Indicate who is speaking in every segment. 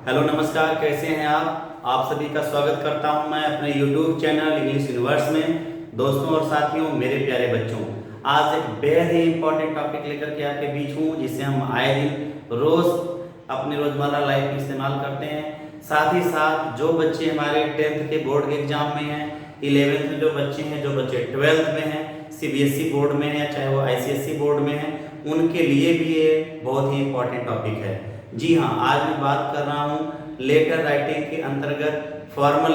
Speaker 1: Hello नमस्कार, कैसे हैं आप सभी का स्वागत करता हूं मैं अपने YouTube चैनल इंग्लिश यूनिवर्स में। दोस्तों और साथियों, मेरे प्यारे बच्चों, आज एक बेहद ही इंपॉर्टेंट टॉपिक लेकर के आपके बीच हूं, जिसे हम आए दिन रोज अपनी रोजमर्रा लाइफ में इस्तेमाल करते हैं। साथ ही साथ जो बच्चे हमारे 10th के बोर्ड के एग्जाम में हैं, 11th में जो बच्चे हैं, जो बच्चे 12th में हैं, CBSE बोर्ड में है, चाहे वो ICSE बोर्ड में है, उनके लिए भी ये बहुत ही इंपॉर्टेंट टॉपिक है। जी हाँ, आज मैं बात कर रहा हूँ लेटर राइटिंग के अंतर्गत फॉर्मल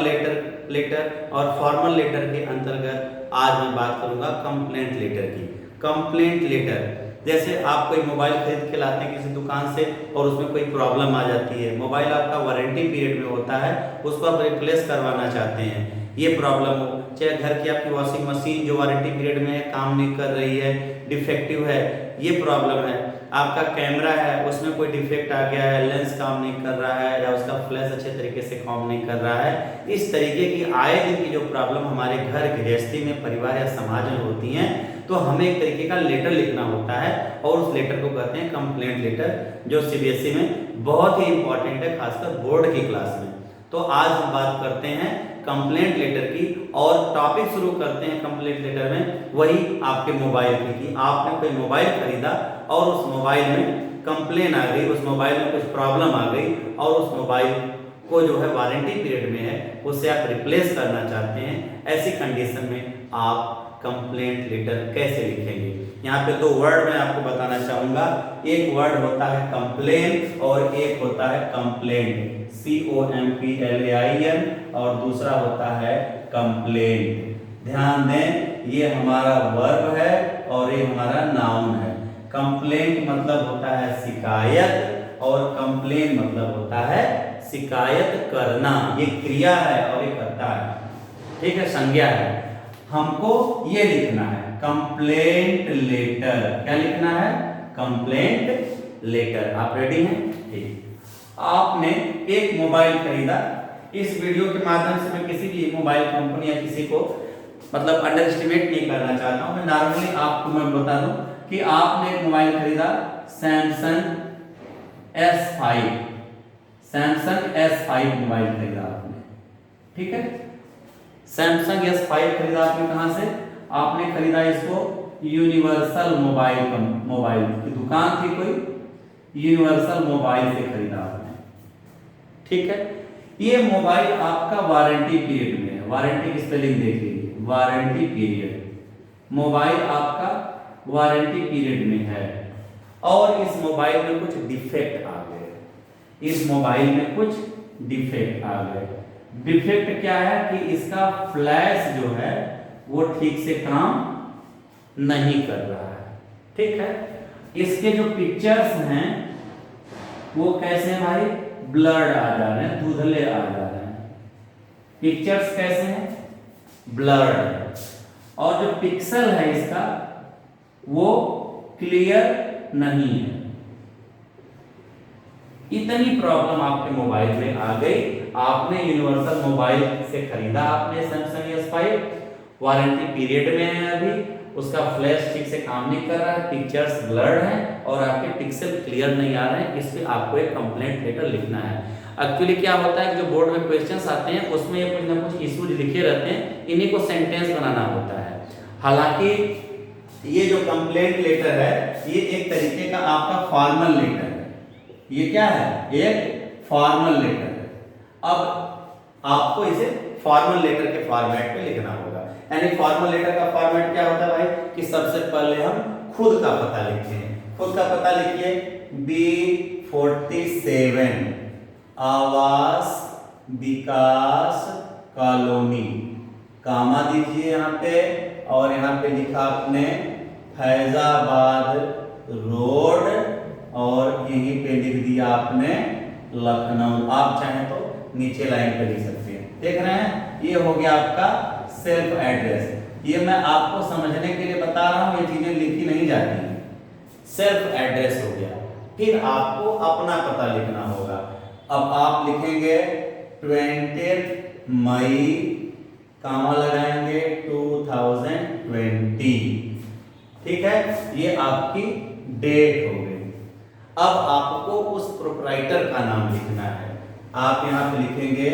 Speaker 1: लेटर और फॉर्मल लेटर के अंतर्गत आज मैं बात करूँगा कंप्लेंट लेटर की। कंप्लेंट लेटर, जैसे आप कोई मोबाइल खरीद के लाते हैं किसी दुकान से और उसमें कोई प्रॉब्लम आ जाती है, मोबाइल आपका वारंटी पीरियड में होता है, उसको आप रिप्लेस करवाना चाहते हैं, ये प्रॉब्लम हो, चाहे घर की आपकी वॉशिंग मशीन जो वारंटी पीरियड में है काम नहीं कर रही है, डिफेक्टिव है, ये प्रॉब्लम है, आपका कैमरा है उसमें कोई डिफेक्ट आ गया है, लेंस काम नहीं कर रहा है या उसका फ्लैश अच्छे तरीके से काम नहीं कर रहा है, इस तरीके की आए दिन की जो प्रॉब्लम हमारे घर गृहस्थी में, परिवार या समाज में होती हैं, तो हमें एक तरीके का लेटर लिखना होता है और उस लेटर को कहते हैं कंप्लेंट लेटर, जो CBSE में बहुत ही इंपॉर्टेंट है, खासकर बोर्ड की क्लास में। तो आज हम बात करते हैं कंप्लेंट लेटर की और टॉपिक शुरू करते हैं कंप्लेंट लेटर में वही आपके मोबाइल की, कि आपने कोई मोबाइल खरीदा और उस मोबाइल में कंप्लेन आ गई, उस मोबाइल में कुछ प्रॉब्लम आ गई और उस मोबाइल को जो है वारंटी पीरियड में है उसे आप रिप्लेस करना चाहते हैं। ऐसी कंडीशन में आप कंप्लेंट लेटर कैसे लिखेंगे? यहाँ पे दो वर्ड मैं आपको बताना चाहूंगा। एक वर्ड होता है कंप्लेन और एक होता है कंप्लेंट, COMPLAIN, और दूसरा होता है कंप्लेंट। ध्यान दें, ये हमारा वर्ब है और ये हमारा नाउन है। कंप्लेंट मतलब होता है शिकायत और कंप्लेन मतलब होता है शिकायत करना, ये क्रिया है और ये करता है, ठीक है, संज्ञा है। हमको ये लिखना है कंप्लेंट लेटर। क्या लिखना है? Complaint letter. आप रेडी हैं? ठीक। आपने एक मोबाइल खरीदा। इस वीडियो के माध्यम से मैं किसी भी मोबाइल कंपनी या किसी को मतलब अंडर एस्टिमेट नहीं करना चाहता हूं, मैं नॉर्मली आपको मैं बता दूं कि आपने एक मोबाइल खरीदा सैमसंग S5 मोबाइल खरीदा आपने, ठीक है। सैमसंग S5 खरीदा आपने कहां से? आपने खरीदा इसको यूनिवर्सल मोबाइल की दुकान थी कोई, यूनिवर्सल मोबाइल से खरीदा आपने, ठीक है। ये मोबाइल आपका वारंटी पीरियड में है। वारंटी की स्पेलिंग देख लीजिए, वारंटी पीरियड। मोबाइल आपका वारंटी पीरियड में है और इस मोबाइल में कुछ डिफेक्ट आ गए। इस मोबाइल में कुछ डिफेक्ट आ गए। डिफेक्ट क्या है कि इसका फ्लैश जो है वो ठीक से काम नहीं कर रहा है, ठीक है। इसके जो पिक्चर्स हैं वो कैसे हैं भाई? ब्लर्ड आ जा रहे हैं, धुंधले आ जा रहे हैं। पिक्चर्स कैसे हैं? ब्लर्ड। और जो पिक्सल है इसका वो क्लियर नहीं है। इतनी प्रॉब्लम आपके मोबाइल में आ गई। आपने यूनिवर्सल मोबाइल से खरीदा, आपने सैमसंग S5, वारंटी पीरियड में है अभी, उसका फ्लैश ठीक से काम नहीं कर रहा है, पिक्चर्स ब्लर्ड हैं और आपके पिक्सल क्लियर नहीं आ रहे हैं। इस पे आपको एक कंप्लेंट लेटर लिखना है। एक्चुअली क्या होता है कि जो बोर्ड में क्वेश्चंस आते हैं उसमें ये कुछ ना कुछ इश्यूज लिखे रहते हैं, इन्हीं को सेंटेंस बनाना होता है। हालांकि ये जो कंप्लेंट लेटर है ये एक तरीके का आपका फॉर्मल लेटर है। ये क्या है? एक फॉर्मल लेटर है। अब आपको इसे फॉर्मल लेटर के फॉर्मेट में लिखना होगा। यानी फॉर्मल लेटर का फॉर्मेट क्या होता है भाई? कि सबसे पहले हम खुद का पता लिखते हैं। खुद का पता लिखिए, B47 आवास विकास कॉलोनी, कामा दीजिए यहाँ पे और यहाँ पे लिखा आपने फैजाबाद रोड और यहीं पे लिख दिया आपने लखनऊ। आप चाहें तो नीचे लाइन पे लिख सकते हैं। देख रहे हैं, ये हो गया आपका सेल्फ एड्रेस। ये मैं आपको समझने के लिए बता रहा हूं, ये चीजें लिखी नहीं जाती हैं। सेल्फ एड्रेस हो गया। फिर आपको अपना पता लिखना होगा। अब आप लिखेंगे 20 मई, कामा लगाएंगे 2020, ठीक है। ये आपकी डेट हो गई। अब आपको उस प्रोप्राइटर का नाम लिखना है। आप यहाँ पे लिखेंगे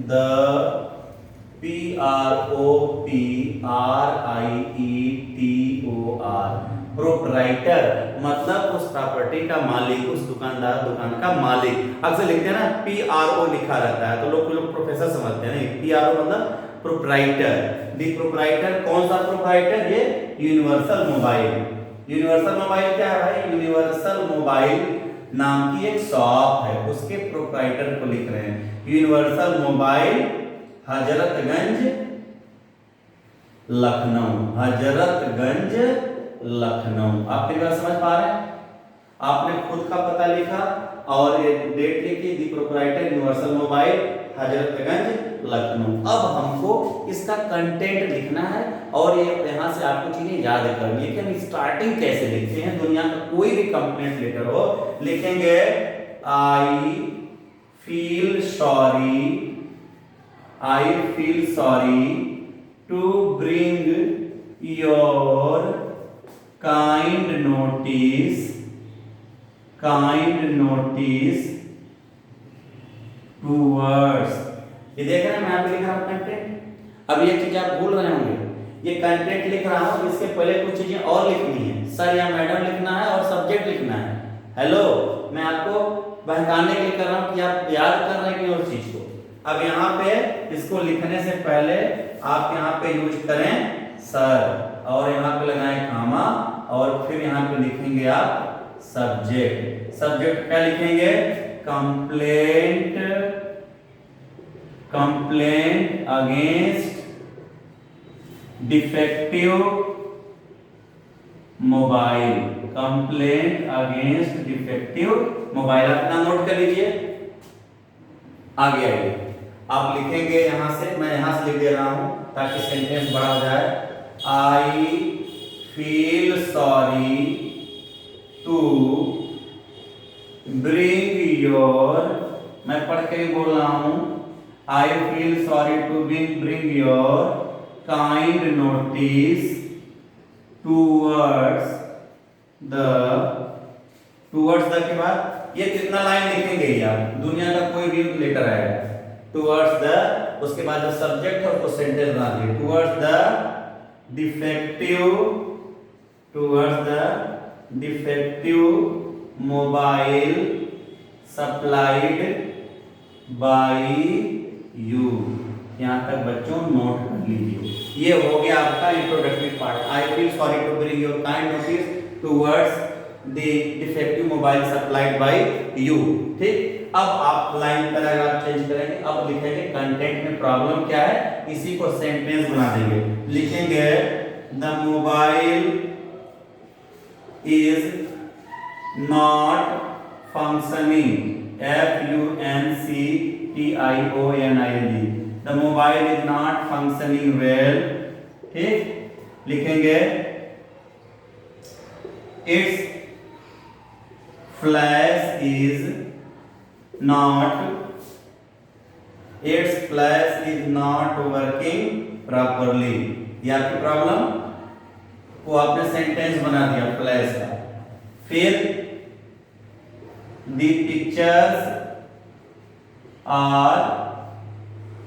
Speaker 1: द PROPRIETOR, प्रोप्राइटर मतलब उस प्रॉपर्टी का मालिक, उस दुकानदार दुकान का मालिक। अक्सर लिखते हैं ना PRO लिखा रहता है तो लोग प्रोफेसर समझते हैं। नहीं, PRO मतलब प्रोप्राइटर। दी प्रोप्राइटर, कौन सा प्रोप्राइटर? ये यूनिवर्सल मोबाइल। यूनिवर्सल मोबाइल क्या है भाई? यूनिवर्सल मोबाइल नाम की एक शॉप है, उसके प्रोप्राइटर को लिख रहे हैं। Universal mobile Hazratganj Lucknow, Hazratganj Lucknow. आप मेरी बात समझ पा रहे हैं? आपने खुद का पता लिखा और एक डेट लिखी, the proprietor universal mobile Hazratganj Lucknow. अब हमको इसका कंटेंट लिखना है और ये यहाँ से आपको चीजें याद करनी है कि हम स्टार्टिंग कैसे लिखते हैं। दुनिया का कोई भी कंप्लेंट लेटर हो, लिखेंगे I feel sorry to bring your kind notice towards. ये देख रहे हैं मैं यहाँ पे लिख रहा हूँ कंटेंट। अब ये चीज आप भूल रहे होंगे, ये कंटेंट लिख रहा हूँ, इसके पहले कुछ चीजें और लिखनी है। सर या मैडम लिखना है और सब्जेक्ट लिखना है। हेलो, मैं आपको बहकाने के लिए कर रहा हूँ कि आप याद कर रहे हैं कि उस चीज को। अब यहाँ पे इसको लिखने से पहले आप यहाँ पे यूज करें सर और यहाँ पे लगाएं कामा और फिर यहाँ पे लिखेंगे आप सब्जेक्ट। सब्जेक्ट क्या लिखेंगे? Complaint against defective mobile. Complaint against defective mobile. अपना नोट कर लीजिए। आगे आप लिखेंगे यहां से, मैं यहां से लिख दे रहा हूं ताकि सेंटेंस बड़ा हो जाए। I feel sorry to bring your, मैं पढ़ के ही बोल रहा हूं। I feel sorry to bring your kind notice towards the के बाद ये कितना लाइन लिखेंगे यार? दुनिया का कोई भी लेटर आएगा टूवर्ड्स द, उसके बाद जो सब्जेक्ट है उसको सेंटेंस बना दिए। Towards the defective mobile supplied by you. यहाँ तक बच्चों नोट कर लीजिए। ये हो गया आपका introductory part. I feel sorry to bring your kind notice towards the defective mobile supplied by you. ठीक, अब आप लाइन पैराग्राफ चेंज करेंगे। अब लिखेंगे कंटेंट में प्रॉब्लम क्या है, इसी को सेंटेंस बना देंगे। लिखेंगे the mobile is not functioning, FUNCTIONING, the mobile is not functioning well. ठीक, लिखेंगे it's flash is not working properly. ये आपकी प्रॉब्लम को आपने सेंटेंस बना दिया फ्लैश का। फिर द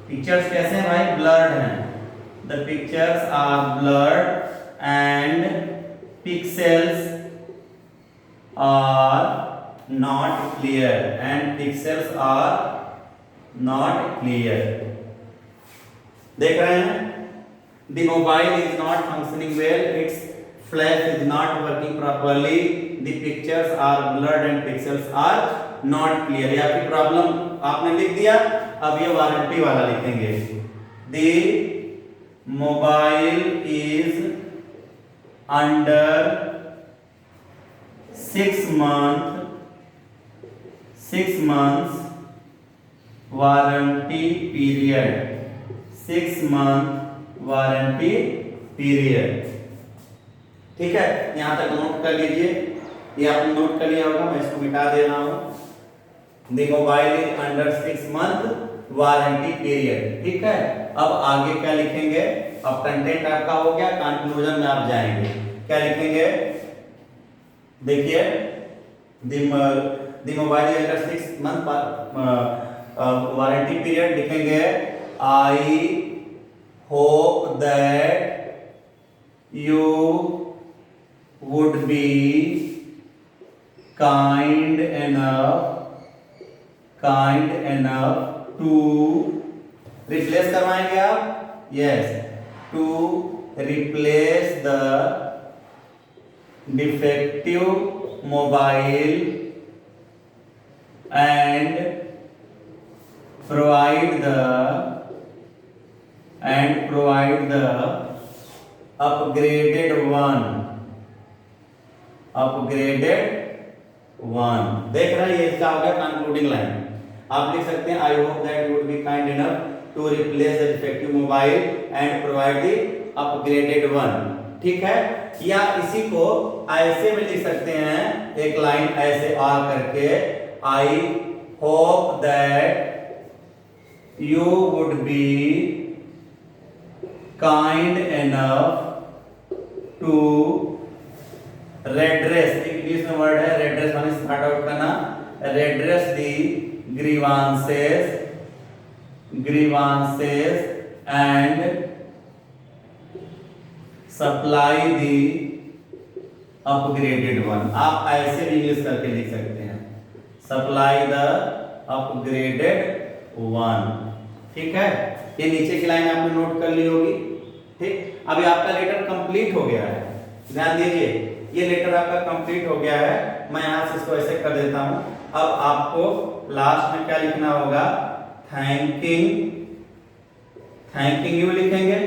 Speaker 1: पिक्चर्स कैसे हैं भाई? ब्लर्ड हैं। The pictures are blurred and pixels are not clear and pixels are not clear। देख रहे हैं? The mobile is not functioning well, its flash is not working properly, the pictures are blurred and pixels are not clear। ये आपकी problem आपने लिख दिया। अब ये वारंटी वाला लिखेंगे। The mobile is under 6 months warranty period. 6 month warranty period. ठीक है, यहां तक नोट कर लीजिए। ये आपने नोट कर लिया होगा, मैं इसको मिटा दे रहा हूं। The mobile is under 6 month warranty period. ठीक है, अब आगे क्या लिखेंगे? अब कंटेंट आपका हो गया, कंक्लूजन में आप जाएंगे। क्या लिखेंगे? देखिए, the mobile is under 6 month warranty period लिखेंगे I hope that you would be kind enough to replace करवाएंगे आप, yes, to replace the defective mobile and provide the upgraded one। देख रहे हैं, ये इसका हो गया कंक्लूडिंग लाइन। आप लिख सकते हैं I hope that you would be kind enough to replace the defective mobile and provide the upgraded one. ठीक है, या इसी को ऐसे में लिख सकते हैं, एक लाइन ऐसे आ करके I hope that you would be kind enough to redress, English में वर्ड है रेड्रेस, माने स्टार्ट आउट करना, रेड्रेस दी grievances and supply the upgraded one। आप ऐसे भी इंग्लिश करके लिख सकते हैं, supply the upgraded one। ठीक है, ये नीचे की लाइन आपने नोट कर ली होगी। ठीक, अभी आपका लेटर कंप्लीट हो गया है, ध्यान दीजिए, ये लेटर आपका कंप्लीट हो गया है। मैं यहां से इसको ऐसे कर देता हूं। अब आपको लास्ट में क्या लिखना होगा, थैंकिंग यू लिखेंगे।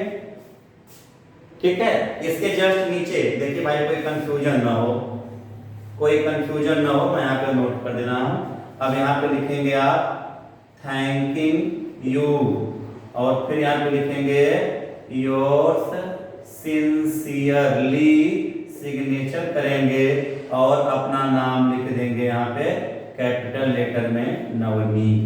Speaker 1: ठीक है, इसके जस्ट नीचे देखिए भाई, कोई कंफ्यूजन ना हो, मैं यहाँ पे नोट कर देना हूं। अब यहाँ पे लिखेंगे आप थैंकिंग यू, और फिर यहाँ पे लिखेंगे योर्स सिंसियरली, सिग्नेचर करेंगे और अपना नाम लिख देंगे यहाँ पे कैपिटल लेटर में नवनीत।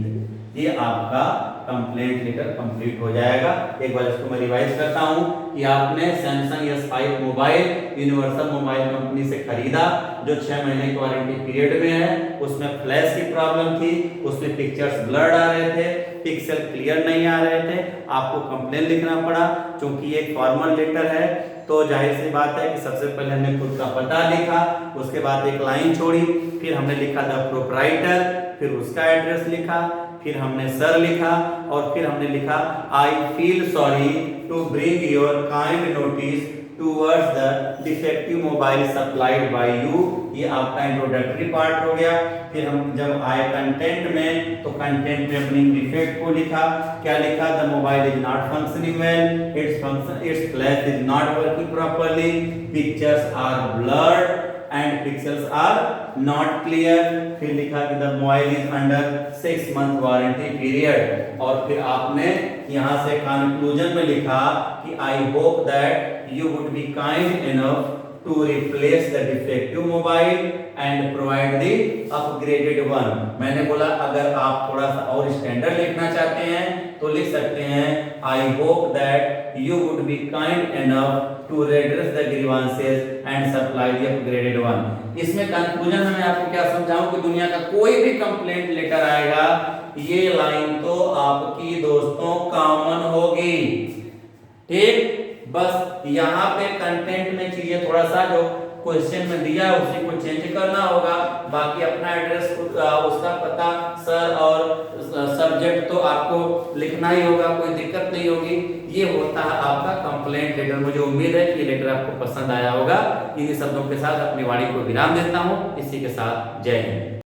Speaker 1: ये आपका कंप्लेंट लेटर कंप्लीट हो जाएगा। एक बार इसको मैं रिवाइज करता हूं कि आपने Samsung S5 mobile universal mobile company से खरीदा, जो 6 महीने की वारंटी पीरियड में है। उसमें फ्लैश की प्रॉब्लम थी, उसमें पिक्चर्स ब्लर्ड आ रहे थे, पिक्सल क्लियर नहीं आ रहे थे, आपको कंप्लेंट लिखना पड़ा। क्योंकि एक फॉर्मल लेटर है तो जाहिर सी बात है कि सबसे पहले हमने खुद का पता लिखा, उसके बाद एक लाइन छोड़ी, फिर हमने लिखा द प्रोप्राइटर, फिर उसका एड्रेस लिखा, फिर हमने सर लिखा, और फिर हमने लिखा I feel sorry to bring your kind notice towards the defective mobile supplied by you. ये आपका इंट्रोडक्टरी पार्ट हो गया। फिर हम जब आए कंटेंट में, तो कंटेंट में अपनी डिफेक्ट को लिखा। क्या लिखा, the mobile is not functioning well, it's flash is not working properly, pictures are blurred and pixels are not clear। फिर लिखा कि the mobile is under 6 month warranty period, और फिर आपने यहाँ से कंक्लूजन में लिखा कि I hope that you would be kind enough to replace the defective mobile and provide the upgraded one। मैंने बोला अगर आप थोड़ा सा और स्टैंडर्ड लिखना चाहते हैं तो लिख सकते हैं I hope that you would be kind enough to redress the grievances and supply the upgraded one। इसमें कंक्लूजन में मैं आपको क्या समझाऊं कि दुनिया का कोई भी कंप्लेंट लेटर आएगा, ये लाइन तो आपकी दोस्तों कॉमन होगी। ठीक, बस यहाँ पे कंटेंट में चीजें थोड़ा सा जो क्वेश्चन में दिया है उसी को चेंज करना होगा। बाकी अपना एड्रेस, उसका पता, सर और सब्जेक्ट तो आपको लिखना ही होगा, कोई दिक्कत नहीं होगी। ये होता है आपका कंप्लेंट लेटर। मुझे उम्मीद है कि लेटर आपको पसंद आया होगा। इन्हीं शब्दों के साथ अपनी वाणी को विराम देता हूँ। इसी के साथ जय हिंद।